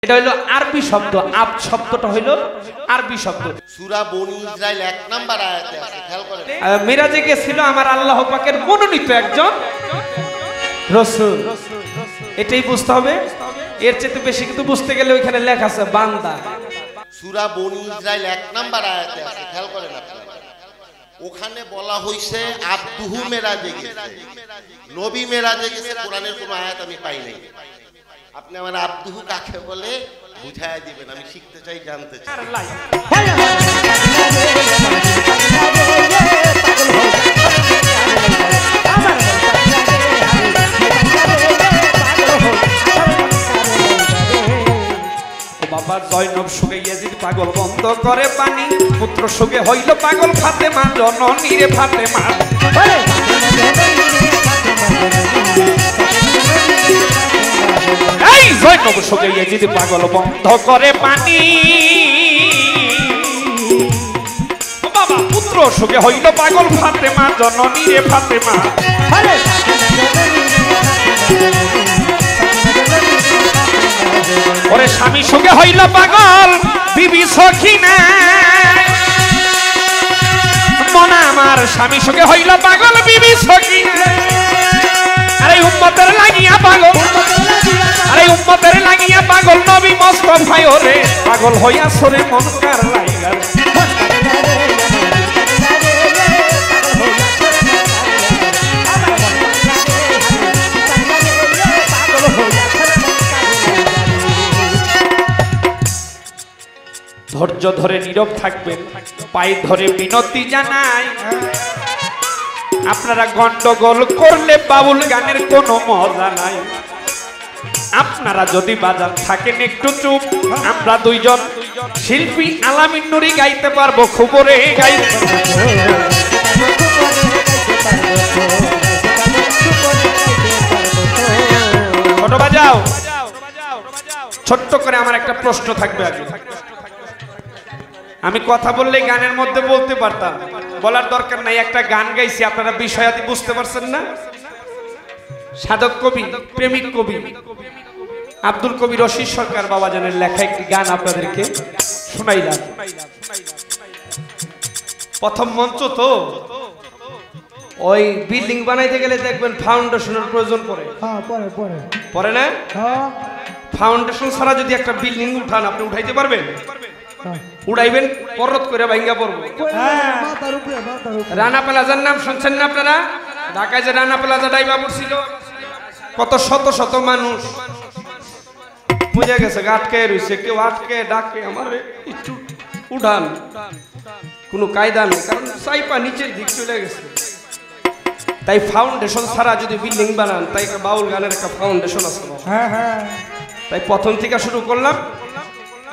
এটা হলো আরবি শব্দ। আব শব্দটা হলো আরবি শব্দ। সূরা বনী ইসরাইল 1 নাম্বার আয়াতে আছে, খেয়াল করেন। মিরাজে গিয়েছিল আমার আল্লাহ পাকের মনোনীত একজন রাসূল। এটাই বুঝতে হবে, এর চেয়ে বেশি কিন্তু বুঝতে গেলে ওইখানে লেখা আছে বান্দা। সূরা বনী ইসরাইল 1 নাম্বার আয়াতে আছে, খেয়াল করেন আপনারা। ওখানে বলা হইছে আব্দুহু মেরাজে গেছে, নবী মেরাজে গেছে। কোরআনের কোনো আয়াত আমি পাই নাই। আপনি আমার আব্দুহু কাকে বলে বুঝায় দিবেন, আমি শিখতে চাই, জানতে চাই। বাবা জয়নব সুগে ইয়াজিদ পাগল বন্ধ করে পানি, পুত্র সুগে হইল পাগল ফাতেমা, জননী রে ফাতেমা। এই জয়নব সুগে ইয়াজিদ পাগল বন্ধ করে পানি, বাবা পুত্র সুগে হইল পাগল ফাতেমা, জননী রে ফাতেমা। ওরে স্বামী সুগে হইল পাগল বিবি সখিনা, মনা আমার স্বামী সুগে হইল পাগল বিবি সখিনা। আরে উম্মতের লাগিয়া পাগল, আরে উম্মতের লাগিয়া পাগল নবী মুস্তাফা ওরে পাগল হইয়া সরে মন কার লাইগা। ধৈর্য ধরে নীরব থাকবেন, পায়ে ধরে বিনতি জানাই। আপনারা গন্ডগোল করলে বাউল গানের কোনো মজা নাই। আপনারা যদি বাজার থাকেন একটু চুপ, আমরা দুইজন শিল্পী আলামিন নুরি গাইতে পারবো, খুবরে গাইতে ছোট বাজাও। ছোট্ট করে আমার একটা প্রশ্ন থাকবে আগে। আমি কথা বললে গানের মধ্যে বলতে পারতাম, বলার দরকার নাই। একটা গান গাইছি, আপনারা বিষয়াদি বুঝতে পারছেন না? সাধক কবি, প্রেমিক কবি আব্দুল কবি রশিদ সরকার বাবাজানের লেখা একটি গান আপনাদেরকে শোনাইলাম। প্রথম মঞ্চ তো, ওই বিল্ডিং বানাইতে গেলে দেখবেন ফাউন্ডেশনের প্রয়োজন পড়ে। পড়ে না? ফাউন্ডেশন ছাড়া যদি একটা বিল্ডিং উঠান, আপনি উঠাইতে পারবেন? উড়াইবেন, পরত করে ভাঙ্গা পড়বো। রানা প্লাজার নাম শুনছেন না আপনারা? ঢাকায় যে রানা প্লাজা ডাইবা পড়ছিল, কত শত শত মানুষ বুঝে গেছে আটকে রয়েছে। কেউ আটকে ডাকে আমার একটু উঠান, কোনো কায়দা নেই, কারণ চাইপা নিচের দিক চলে গেছে। তাই ফাউন্ডেশন ছাড়া যদি বিল্ডিং বানান, তাই একটা বাউল গানের একটা ফাউন্ডেশন আছে। তাই প্রথম থেকে শুরু করলাম,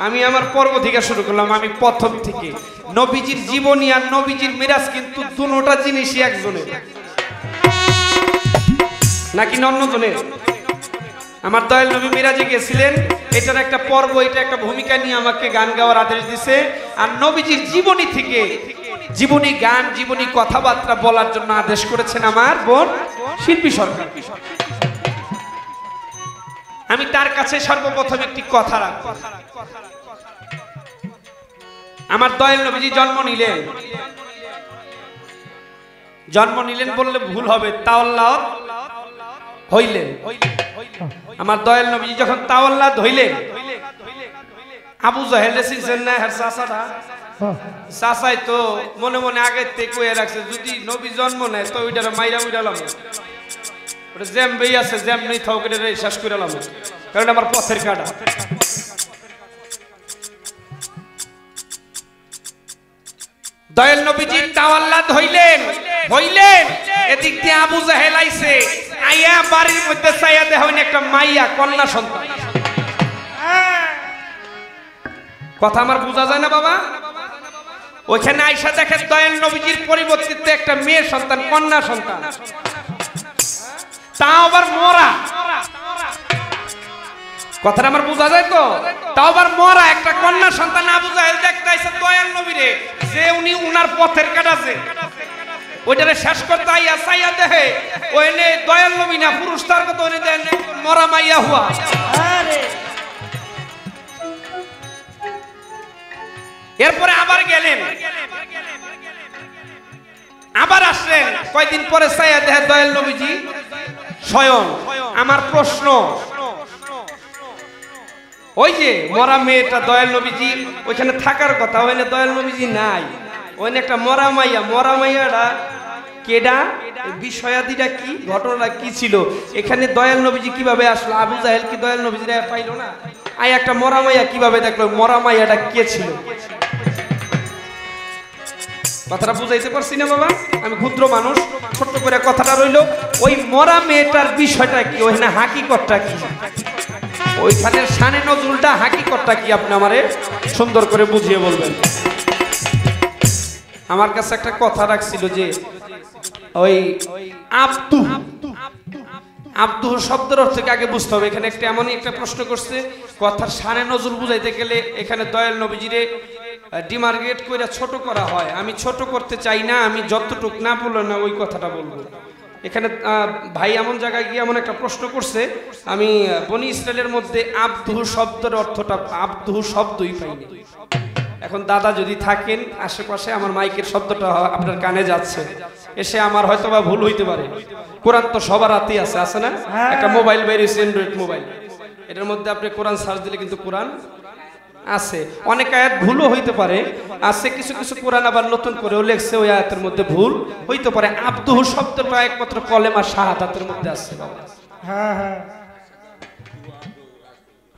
আমি আমার পর্ব থেকে শুরু করলাম। আমি প্রথম থেকে নবীজির জীবনী আর নবীজির মিরাজ কিন্তু দুটোটা জিনিসই একজনের, নাকি অন্যজনের? আমার দয়াল নবী মিরাজে গেছিলেন, এটার একটা পর্ব, এটা একটা ভূমিকা নিয়ে আমাকে গান গাওয়ার আদেশ দিছে। আর নবীজির জীবনী থেকে জীবনী গান, জীবনী কথাবার্তা বলার জন্য আদেশ করেছেন আমার বোন শিল্পী সরকার। আমি তার কাছে সর্বপ্রথম একটি কথা রাখব। আমার দয়াল নবীজি জন্ম নিলেন বললে ভুল হবে, তাওয়াল্লাদ হইলেন। আমার দয়াল নবীজি যখন তাওয়াল্লাদ হইলেন, আবু জাহেল চিনছেন না? হ্যাঁ, চাচাটা চাচাই তো মনে মনে আগে থেকে কয়ে রাখছে, যদি নবী জন্ম নেয় তো ওইটার মাইরা উইরালাম, ওটা জ্যামবেই আছে, জ্যাম নেই থাও কেটে শেষ করে এলাম, কারণ আমার পথের কাটা। দয়াল নবীজি তাওয়াল্লাদ হইলেন, এদিক দিয়ে আবু জাহেল আইছে, আইয়া বাড়ির মধ্যে চাইয়া দেখেন একটা মাইয়া, কন্যা সন্তান। কথা আমার বোঝা যায় না বাবা? ওইখানে আইসা দেখেন দয়াল নবীজির পরিবর্তিত একটা মেয়ে সন্তান, কন্যা সন্তান, তাও আবার মরা। কথাটা আমার বোঝা যায় তো? তাও আবার মরা একটা কন্যা সন্তান আবু জাহেল দেখতে আইছে দয়াল নবীরে, যে উনি উনার পথের কাটাছে, ওইটারে শেষ করতে আইয়া চাইয়া দেখে ওইনে দয়াল নবী না, পুরুষ তার কথা ওইনে দেন মরা মাইয়া হুয়া। এরপরে আবার গেলেন, আবার আসলেন, কয়দিন পরে চাইয়া দেখে দয়াল নবীজি স্বয়ং। আমার প্রশ্ন, ওই যে মরা মেয়েটা দয়াল নবীজি ওইখানে থাকার কথা, ওইখানে দয়াল নবীজি নাই, ওইখানে একটা মরা মাইয়া, মরা মাইয়াটা কেডা, বিষয়াদিটা কি, ঘটনাটা কি ছিল, এখানে দয়াল নবীজি কিভাবে আসলো? আবু জাহেল কি দয়াল নবীজি পাইলো না? আই একটা মরা মাইয়া কিভাবে দেখলো? মরা মাইয়াটা কে ছিল? কথাটা বুঝাইতে পারছি না বাবা? আমি ক্ষুদ্র মানুষ, ছোট্ট করে কথাটা রইল। ওই মরা মেয়েটার বিষয়টা কি, ওইখানে হাকিকতটা কি, ওইখানে শানে নজরুলটা হাকিকতটা কি, আপনি আমারে সুন্দর করে বুঝিয়ে বলবেন। আমার কাছে একটা কথা রাখছিল যে ওই আব্দু শব্দের অর্থ আগে বুঝতে হবে। এখানে একটা এমনই একটা প্রশ্ন করছে, কথার শানে নজরুল বুঝাইতে গেলে এখানে দয়াল নবীজিরে ডিমার্গেট করে ছোট করা হয়। আমি ছোট করতে চাই না, আমি যতটুক না বললো না ওই কথাটা বলবো। এখানে ভাই এমন জায়গায় গিয়ে এমন একটা প্রশ্ন করছে, আমি বনি ইসরায়েলের মধ্যে আব্দু শব্দের অর্থটা, আব্দু শব্দই পাইনি। এখন দাদা যদি থাকেন আশেপাশে, আমার মাইকের শব্দটা আপনার কানে যাচ্ছে, এসে আমার হয়তো বা ভুল হইতে পারে। কোরআন তো সবার হাতেই আছে, আছে না? একটা মোবাইল বেরিয়েছে, অ্যান্ড্রয়েড মোবাইল, এটার মধ্যে আপনি কোরআন সার্চ দিলে কিন্তু কোরআন আছে। অনেক আয়াত ভুলও হইতে পারে, আছে কিছু কিছু কোরআন আবার নতুন করেও লেখছে, ওই আয়াতের মধ্যে ভুল হইতে পারে। আব্দুহু শব্দটা একমাত্র কলেমা শাহাদাতের মধ্যে আছে। হ্যাঁ হ্যাঁ,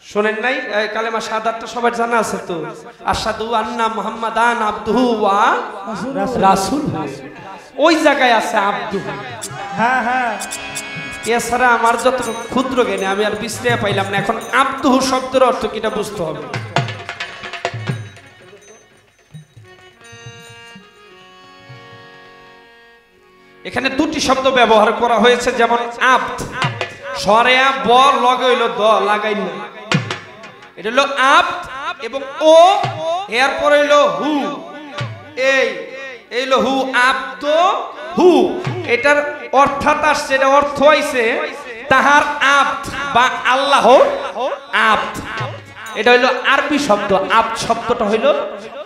শোনেন নাই? কালেমা শাহাদাতটা সবার জানা আছে তো, আশহাদু আন্না মুহাম্মাদান আবদুহু ওয়া রাসূলুহু, ওই জায়গায় আছে আব্দুহু। হ্যাঁ হ্যাঁ, এছাড়া আমার যত ক্ষুদ্র জ্ঞানে আমি আর বিশ্লেষণ পাইলাম না। এখন আব্দুহু শব্দের অর্থ কিটা বুঝতে হবে। এখানে দুটি শব্দ ব্যবহার করা হয়েছে, যেমন আব্দ, সরেয়া ব লগে হইল দ, লাগাই না, এটা হলো আব্দ, এবং ও এরপর হইলো হু, এই হলো হু, আব্দ হু, এটার অর্থাৎ আসছে, এটা অর্থ হইছে তাহার আব্দ বা আল্লাহ আব্দ। এটা হইলো আরবি শব্দ, আব্দ শব্দটা হইলো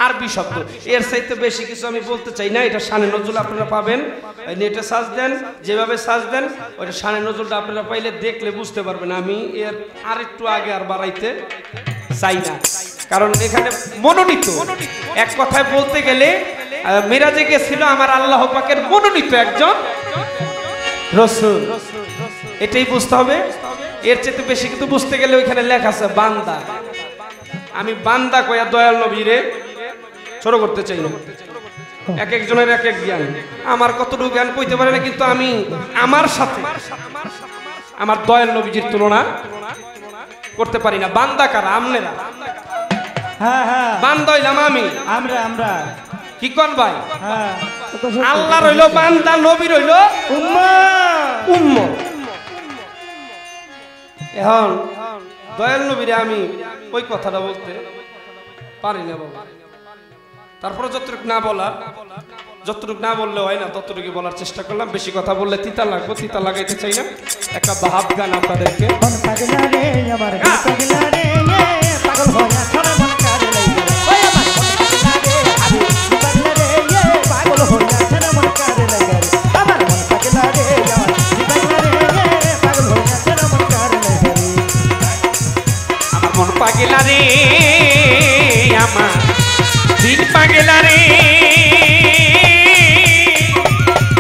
আরবি শব্দ। এর চাইতে বেশি কিছু আমি বলতে চাই না। এটা শানে নজরুল আপনারা পাবেন, নেটে সার্চ দেন, যেভাবে সার্চ দেন ওইটা শানে নজরুলটা আপনারা পাইলে দেখলে বুঝতে পারবেন। আমি এর আর একটু আগে আর বাড়াইতে চাই না, কারণ এখানে মনোনীত, এক কথায় বলতে গেলে মিরাজে গেছিল আমার আল্লাহ পাকের মনোনীত একজন রাসূল, এটাই বুঝতে হবে। এর চেয়ে বেশি কিন্তু বুঝতে গেলে ওইখানে লেখা আছে বান্দা। আমি বান্দা কইয়া দয়াল নবীরে ছোট করতে চাই না, এক একজনের এক এক জ্ঞান, আমার কতটুকু জ্ঞান কইতে পারে না, কিন্তু আমি আমার সাথে আমার দয়াল নবীজির তুলনা করতে পারি না। বান্দা কারা? আমনেরা। হ্যাঁ হ্যাঁ, বান্দা হইলাম আমি, আমরা আমরা কি কোন ভাই? হ্যাঁ, আল্লাহ রইল বান্দা, নবী রইল উম্মত। এখন দয়াল নবীরে আমি ওই কথাটা বলতে পারি না বাবা। তারপরে যতটুকু না বলার, যতটুকু না বললে হয় না ততটুকু বলার চেষ্টা করলাম। বেশি কথা বললে তিতা লাগবো, তিতা লাগাইতে চাই না। একটা ভাব গান আপনাদেরকে, মন পাগলা রে আমার, দিল পাগলা রে, পাগল হইয়া ছড়া মন কারে লাইগা, ওই আমার মন পাগলা রে, পাগল হইয়া ছড়া মন কারে লাইগা রে, আমার মন পাগলা রে, আমার দিল পাগলা রে,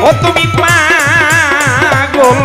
ও তুমি পাগল